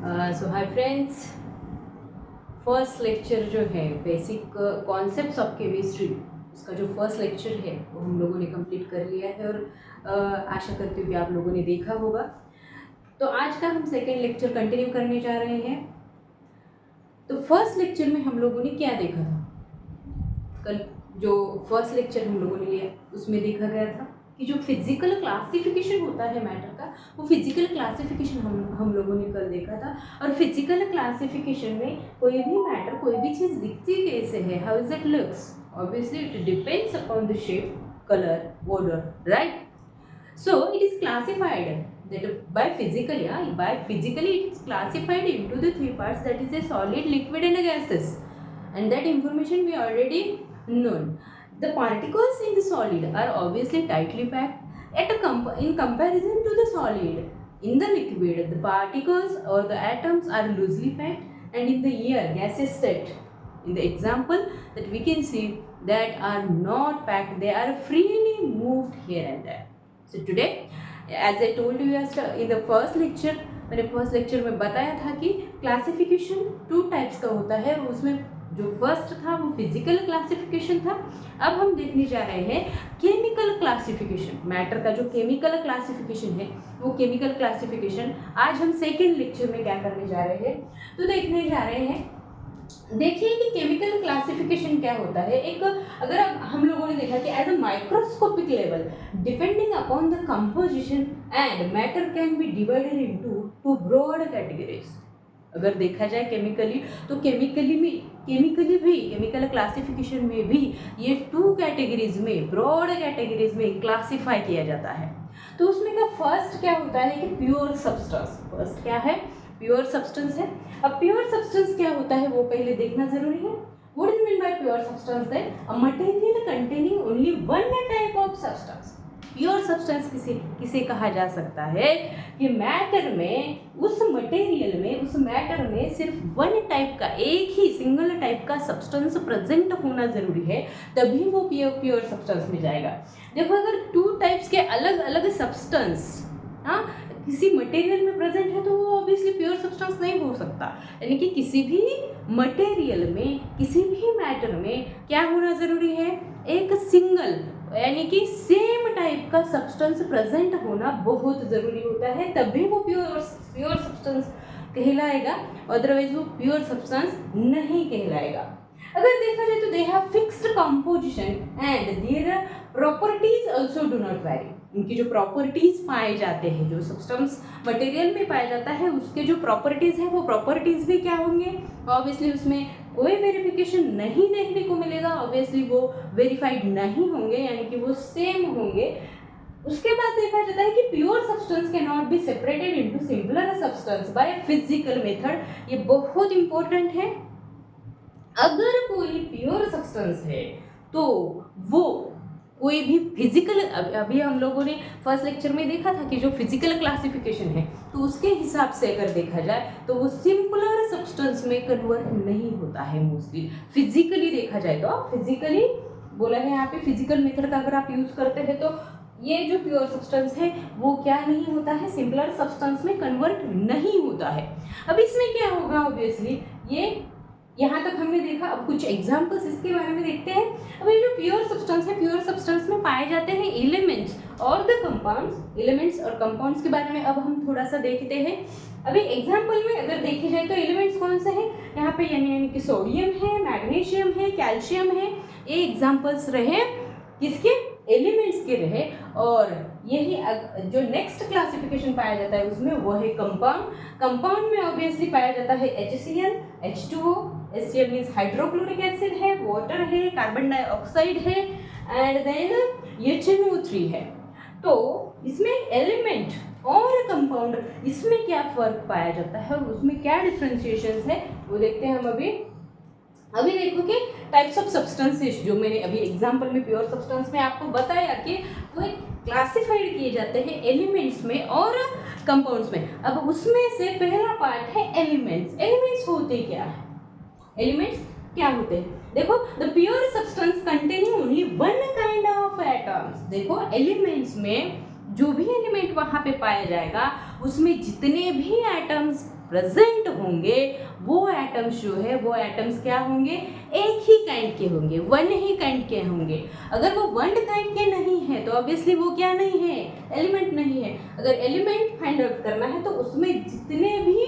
सो hi friends, first lecture जो है basic concepts of chemistry, उसका जो फर्स्ट लेक्चर है वो हम लोगों ने कंप्लीट कर लिया है और आशा करती हूँ कि आप लोगों ने देखा होगा। तो आज का हम सेकेंड लेक्चर कंटिन्यू करने जा रहे हैं। तो फर्स्ट लेक्चर में हम लोगों ने क्या देखा था? कल जो फर्स्ट लेक्चर हम लोगों ने लिया उसमें देखा गया था कि जो फिजिकल क्लासिफिकेशन होता है मैटर का, वो फिजिकल क्लासिफिकेशन हम लोगों ने कल देखा था। और फिजिकल क्लासिफिकेशन में कोई भी मैटर, कोई भी चीज़ दिखती कैसे है, how is it looks, obviously it depends upon the shape, colour, order, right? So it is classified that by physically it is classified into the three parts, that is a solid, liquid and a gases, and that information we already known. The particles in the solid are obviously tightly packed in comparison to the solid. In the liquid, the particles or the atoms are loosely packed, and in the air, gaseous state, in the example that we can see, that are not packed, they are freely moved here and there. So today, as I told you in the first lecture, मैंने first lecture में बताया था कि classification two types का होता है। उसमें जो फर्स्ट था वो फिजिकल क्लासिफिकेशन था। अब हम देखने जा रहे हैं केमिकल क्लासिफिकेशन। मैटर का जो केमिकल क्लासिफिकेशन है वो केमिकल क्लासिफिकेशन आज हम सेकेंड लेक्चर में क्या करने जा रहे हैं, तो देखने जा रहे हैं। देखिए कि केमिकल क्लासिफिकेशन क्या होता है। एक अगर हम लोगों ने देखा कि at a microscopic level, depending upon the composition and matter can be divided into two broad categories. अगर देखा जाए केमिकली, तो केमिकल क्लासिफिकेशन में भी ये टू कैटेगरीज में, ब्रॉड कैटेगरीज में क्लासिफाई किया जाता है। तो उसमें का फर्स्ट क्या होता है कि प्योर सब्सटेंस। फर्स्ट क्या है? प्योर सब्सटेंस है। अब प्योर सब्सटेंस क्या होता है वो पहले देखना जरूरी है। What is mean by pure substance? That a material containing only one type of substance. Pure substance किसे कहा जा सकता है कि मैटर में, उस मटेरियल में, उस मैटर में सिर्फ वन टाइप का, एक ही सिंगल टाइप का सब्सटेंस प्रेजेंट होना जरूरी है, तभी वो प्योर सब्सटेंस में जाएगा। देखो, अगर टू टाइप्स के अलग अलग सब्सटेंस किसी मटेरियल में प्रेजेंट है तो वो ऑब्वियसली प्योर सब्सटेंस नहीं हो सकता। यानी कि किसी भी मटेरियल में, किसी भी मैटर में क्या होना जरूरी है? एक सिंगल, यानी कि सेम टाइप का सब्सटेंस प्रेजेंट होना बहुत जरूरी होता है, तभी वो प्योर सब्सटेंस कहलाएगा, अदरवाइज वो प्योर सब्सटेंस नहीं कहलाएगा। अगर देखा जाए तो they have fixed composition and their properties also do not very. उनकी जो प्रॉपर्टीज पाए जाते हैं, जो सब्सटेंस मटेरियल में पाया जाता है, उसके जो प्रॉपर्टीज है वो प्रॉपर्टीज भी क्या होंगे? ऑब्वियसली उसमें कोई वेरिफिकेशन नहीं देखने को मिलेगा, ऑब्वियसली वो वेरीफाइड नहीं होंगे, यानी कि वो सेम होंगे। उसके बाद देखा जाता है कि pure substance can not be separated into simpler substance by physical method. ये बहुत इंपॉर्टेंट है। अगर कोई प्योर सब्सटेंस है तो वो कोई भी फिजिकल, अभी हम लोगों ने फर्स्ट लेक्चर में देखा था कि जो फिजिकल क्लासिफिकेशन है, तो उसके हिसाब से अगर देखा जाए तो वो सिंपलर सब्सटेंस में कन्वर्ट नहीं होता है मोस्टली। फिजिकली देखा जाए तो, फिजिकली बोला है यहाँ पे, फिजिकल मेथड का अगर आप यूज करते हैं तो ये जो प्योर सब्सटेंस है वो क्या नहीं होता है, सिंपलर सब्सटेंस में कन्वर्ट नहीं होता है। अब इसमें क्या होगा? ऑब्वियसली ये यहाँ तक हमने देखा। अब कुछ एग्जाम्पल्स इसके बारे में देखते हैं। अब ये जो प्योर सब्सटेंस है, प्योर सब्सटेंस में पाए जाते हैं एलिमेंट्स और द कंपाउंड्स। एलिमेंट्स और कंपाउंड्स के बारे में अब हम थोड़ा सा देखते हैं। अभी एग्जाम्पल में अगर देखे जाए तो एलिमेंट्स कौन से हैं यहाँ पे, यानी कि सोडियम है, मैग्नीशियम है, कैल्शियम है। ये एग्जाम्पल्स रहे किसके? एलिमेंट्स के रहे। और यही जो नेक्स्ट क्लासिफिकेशन पाया जाता है उसमें वो है कंपाउंड। कंपाउंड में ऑब्वियसली पाया जाता है HCl, H2O। HCl means hydrochloric acid है, वाटर है, कार्बन डाइऑक्साइड है, एंड देन HNO3 है। तो इसमें एलिमेंट और कंपाउंड, इसमें क्या फर्क पाया जाता है और उसमें क्या डिफरेंशिएशंस है वो देखते हैं हम अभी देखो कि टाइप्स ऑफ सब्सटेंसेस जो मैंने अभी एग्जांपल में प्योर सब्सटेंस में आपको बताया कि वो क्लासिफाइड किए जाते हैं एलिमेंट्स में और कंपाउंड्स में। अब उसमें से पहला पार्ट है एलिमेंट्स। एलिमेंट्स होते क्या है? एलिमेंट्स क्या होते हैं? देखो, the pure substance containing only one kind of atoms. देखो, एलिमेंट्स में जो भी एलिमेंट वहां पे पाया जाएगा उसमें जितने भी एटम्स प्रेजेंट होंगे वो एटम्स जो है वो एटम्स क्या होंगे, एक ही काइंड के होंगे, वन ही काइंड के होंगे। अगर वो वन काइंड के नहीं है तो ऑब्वियसली वो क्या नहीं है, एलिमेंट नहीं है। अगर एलिमेंट फाइंड आउट करना है तो उसमें जितने भी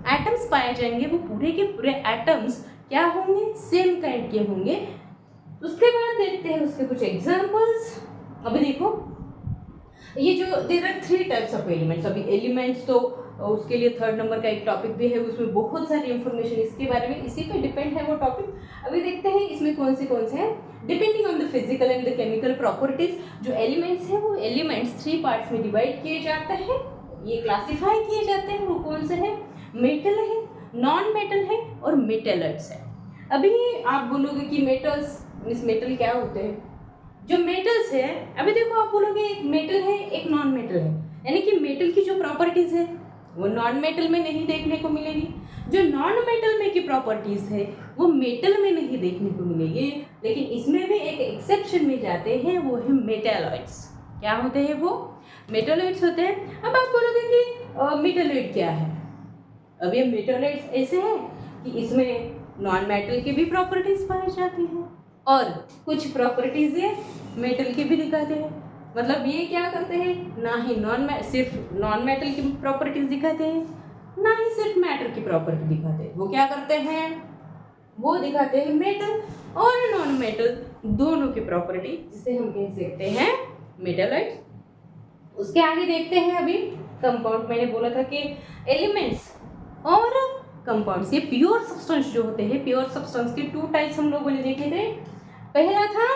एटम्स पाए जाएंगे वो पूरे के पूरे एटम्स क्या होंगे, सेम काइंड के होंगे। उसके बाद देखते हैं उसके कुछ एग्जांपल्स। अभी देखो ये जो there are 3 types of elements. अभी एलिमेंट्स तो उसके लिए 3rd नंबर का एक टॉपिक भी है, उसमें बहुत सारी इंफॉर्मेशन इसके बारे में, इसी पे डिपेंड है वो टॉपिक। अभी देखते हैं इसमें कौन से हैं। Depending on the physical and the chemical properties, जो एलिमेंट्स हैं वो एलिमेंट्स 3 पार्ट्स में डिवाइड किए जाते हैं, ये क्लासिफाई किए जाते हैं। वो कौन से हैं, मेटल है, नॉन मेटल है और मेटेलॉइड्स है। अभी आप बोलोगे कि मेटल्स मींस मेटल क्या होते हैं, जो मेटल्स है, अभी देखो आप बोलोगे एक मेटल है एक नॉन मेटल है, यानी कि मेटल की जो प्रॉपर्टीज है वो नॉन मेटल में नहीं देखने को मिलेगी, जो नॉन मेटल में की प्रॉपर्टीज है वो मेटल में नहीं देखने को मिलेगी। लेकिन इसमें भी एक एक्सेप्शन में जाते हैं, वो है मेटेलॉइड्स। क्या होते हैं वो, मेटेलॉइड्स होते हैं। अब आप बोलोगे कि मेटेलॉइड क्या है। अब ये मेटेलॉइड्स ऐसे हैं कि इसमें नॉन मेटल की भी प्रॉपर्टीज पाई जाती हैं और कुछ प्रॉपर्टीज ये मेटल की भी दिखाते हैं। मतलब ये क्या करते हैं, ना ही सिर्फ नॉन मेटल की प्रॉपर्टीज दिखाते हैं, ना ही सिर्फ मैटर की प्रॉपर्टी दिखाते हैं। वो क्या करते हैं, वो दिखाते हैं मेटल और नॉन मेटल दोनों की प्रॉपर्टी, जिसे हम कह सकते हैं मेटेलॉइड। उसके आगे देखते हैं अभी कंपाउंड। मैंने बोला था कि एलिमेंट्स और कंपाउंड्स, ये प्योर सब्सटेंस जो होते हैं, प्योर सब्सटेंस के 2 टाइप्स हम लोगों ने देखे थे। पहला था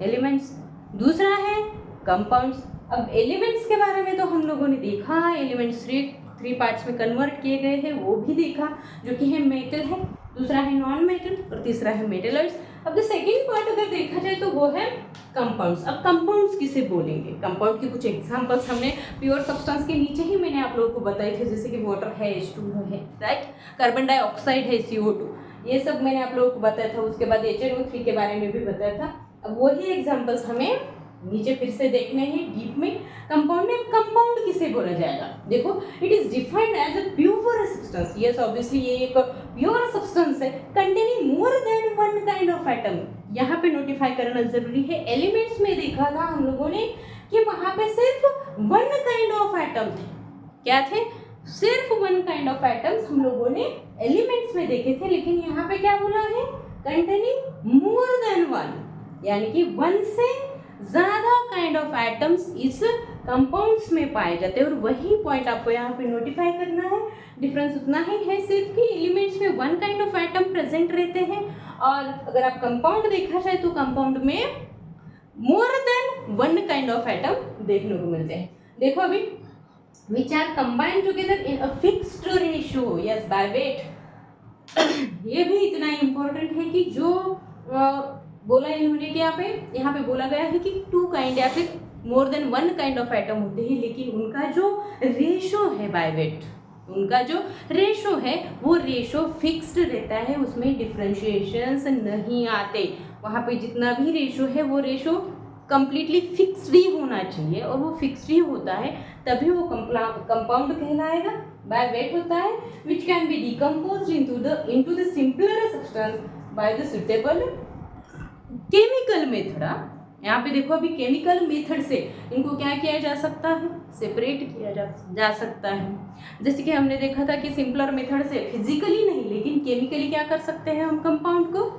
एलिमेंट्स, दूसरा है कंपाउंड्स। अब एलिमेंट्स के बारे में तो हम लोगों ने देखा, एलिमेंट्स 3 पार्ट्स में कन्वर्ट किए गए हैं, वो भी देखा, जो कि है मेटल है, दूसरा है नॉन मेटल और तीसरा है मेटेलॉइड्स। अब द सेकेंड पार्ट अगर देखा जाए तो वो है कंपाउंड्स। अब कंपाउंड्स किसे बोलेंगे, कंपाउंड के कुछ एग्जांपल्स हमने प्योर सब्सटेंस के नीचे ही मैंने आप लोगों को बताए थे, जैसे कि वाटर है, H2 है, राइट, कार्बन डाइऑक्साइड है, CO2, ये सब मैंने आप लोगों को बताया था। उसके बाद HNO3 के बारे में भी बताया था। अब वही एग्जांपल्स हमें नीचे फिर से देखने हैं डीप में। कंपाउंड में कंपाउंड किसे बोला जाएगा, देखो it is defined as a pure substance. Yes obviously ये एक प्योर सब्सटेंस है containing more than one kind of atom. यहाँ पे नोटिफाई करना जरूरी है। एलिमेंट्स में देखा था हम लोगों ने कि वहां पे सिर्फ वन काइंड ऑफ एटम थे। क्या थे, सिर्फ वन काइंड ऑफ एटम्स हम लोगों ने एलिमेंट्स में देखे थे। लेकिन यहाँ पे क्या बोला है, कंटेनिंग मोर देन वन, यानी कि वन से ज्यादा काइंड ऑफ एटम्स इस कंपाउंड्स में पाए जाते हैं। और वही पॉइंट आपको यहाँ पे नोटिफाई करना है। डिफरेंस उतना ही है सिर्फ कि एलिमेंट्स में one kind of atom present रहते हैं, और अगर आप कंपाउंड देखा जाए तो कंपाउंड में मोर than one kind of atom देखने को मिलते हैं। देखो अभी which are combined together in a fixed ratio, yes, by weight। ये भी इतना इम्पोर्टेंट है कि जो बोला इन्होंने कि यहाँ पे बोला गया है कि 2 काइंड या फिर मोर than one kind of atom होते हैं, लेकिन उनका जो रेशो है बाय वेट, उनका जो रेशो है वो रेशो फिक्स्ड रहता है, उसमें डिफरेंशिएशंस नहीं आते। वहाँ पे जितना भी रेशो है वो रेशो कंप्लीटली फिक्स्ड ही होना चाहिए, और वो फिक्स्ड ही होता है तभी वो कंपाउंड कहलाएगा। बाय वेट होता है which can be decomposed into the simpler substance by the suitable chemical method. यहाँ पे देखो अभी केमिकल मेथड से इनको क्या किया जा सकता है, सेपरेट किया जा सकता है। जैसे कि हमने देखा था कि सिंपलर मेथड से फिजिकली नहीं लेकिन केमिकली क्या कर सकते हैं, हम कंपाउंड को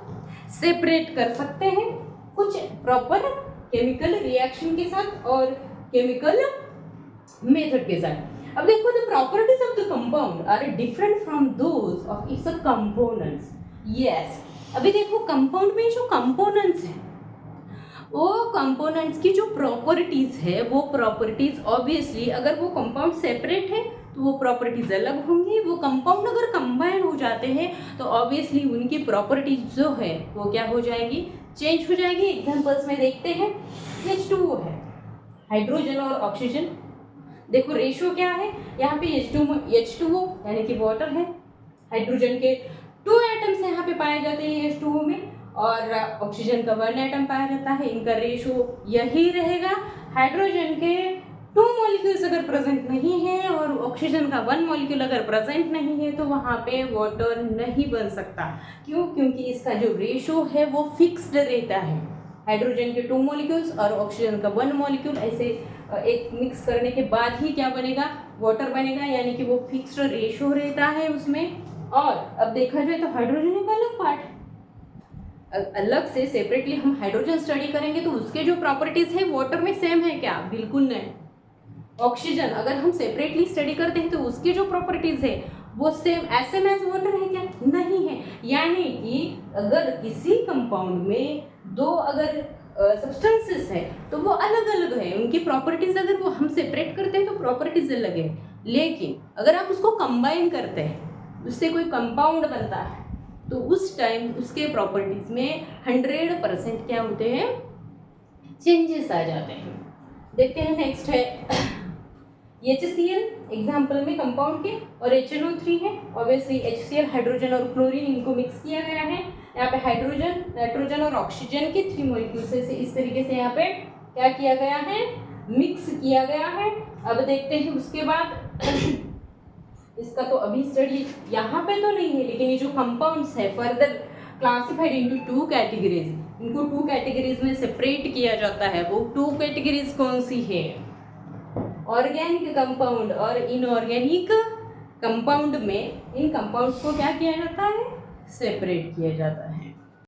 सेपरेट कर सकते हैं कुछ प्रॉपर केमिकल रिएक्शन के साथ और केमिकल मेथड के साथ। अब देखो the properties of the compound are different from those of its components. Yes, अभी देखो कंपाउंड में जो कंपोनेंट्स हैं वो कंपोनेंट्स की जो प्रॉपर्टीज है वो प्रॉपर्टीज ऑब्वियसली अगर वो कंपाउंड सेपरेट है तो वो प्रॉपर्टीज अलग होंगी। वो कंपाउंड अगर कंबाइन हो जाते हैं तो ऑब्वियसली उनकी प्रॉपर्टीज जो है वो क्या हो जाएगी, चेंज हो जाएगी। एग्जांपल्स में देखते हैं, H2O है, हाइड्रोजन और ऑक्सीजन। देखो रेशियो क्या है, यहाँ पे H2O यानी कि वाटर है, हाइड्रोजन के 2 एटम्स यहाँ पे पाए जाते हैं H2O में, और ऑक्सीजन का 1 एटम पाया जाता है। इनका रेशियो यही रहेगा। हाइड्रोजन के 2 मॉलिक्यूल्स अगर प्रेजेंट नहीं है और ऑक्सीजन का 1 मॉलिक्यूल अगर प्रेजेंट नहीं है तो वहाँ पे वाटर नहीं बन सकता। क्यों? क्योंकि इसका जो रेशो है वो फिक्स्ड रहता है। हाइड्रोजन के 2 मॉलिक्यूल्स और ऑक्सीजन का 1 मॉलिक्यूल ऐसे एक मिक्स करने के बाद ही क्या बनेगा? वाटर बनेगा, यानी कि वो फिक्स्ड रेशो रहता है उसमें। और अब देखा जाए तो हाइड्रोजन एक अलग पार्ट है, अलग से सेपरेटली हम हाइड्रोजन स्टडी करेंगे तो उसके जो प्रॉपर्टीज है वाटर में सेम है क्या? बिल्कुल नहीं। ऑक्सीजन अगर हम सेपरेटली स्टडी करते हैं तो उसकी जो प्रॉपर्टीज है वो सेम एज वाटर है क्या? नहीं है। यानी कि अगर किसी कंपाउंड में दो अगर सब्सटेंसेस है तो वो अलग अलग है, उनकी प्रॉपर्टीज अगर वो हम सेपरेट करते हैं तो प्रॉपर्टीज अलग है। लेकिन अगर आप उसको कंबाइन करते हैं, उससे कोई कंपाउंड बनता है, तो उस टाइम उसके प्रॉपर्टीज में 100% क्या होते हैं? चेंजेस आ जाते हैं। देखते हैं नेक्स्ट है HCl एग्जाम्पल में कंपाउंड के, और HNO3 है। ऑब्वियसली HCl हाइड्रोजन और क्लोरीन इनको मिक्स किया गया है। यहाँ पे हाइड्रोजन, नाइट्रोजन और ऑक्सीजन के 3 मॉलिक्यूल से इस तरीके से यहाँ पे क्या किया गया है? मिक्स किया गया है। अब देखते हैं उसके बाद इसका तो अभी स्टडी यहाँ पे तो नहीं है, लेकिन ये जो कंपाउंड्स है फर्दर क्लासिफाइड इनटू 2 कैटेगरीज, इनको 2 कैटेगरीज में सेपरेट किया जाता है। वो 2 कैटेगरीज कौन सी है? ऑर्गेनिक कंपाउंड और इनऑर्गेनिक कंपाउंड में इन कंपाउंड्स को क्या किया जाता है? सेपरेट किया जाता है।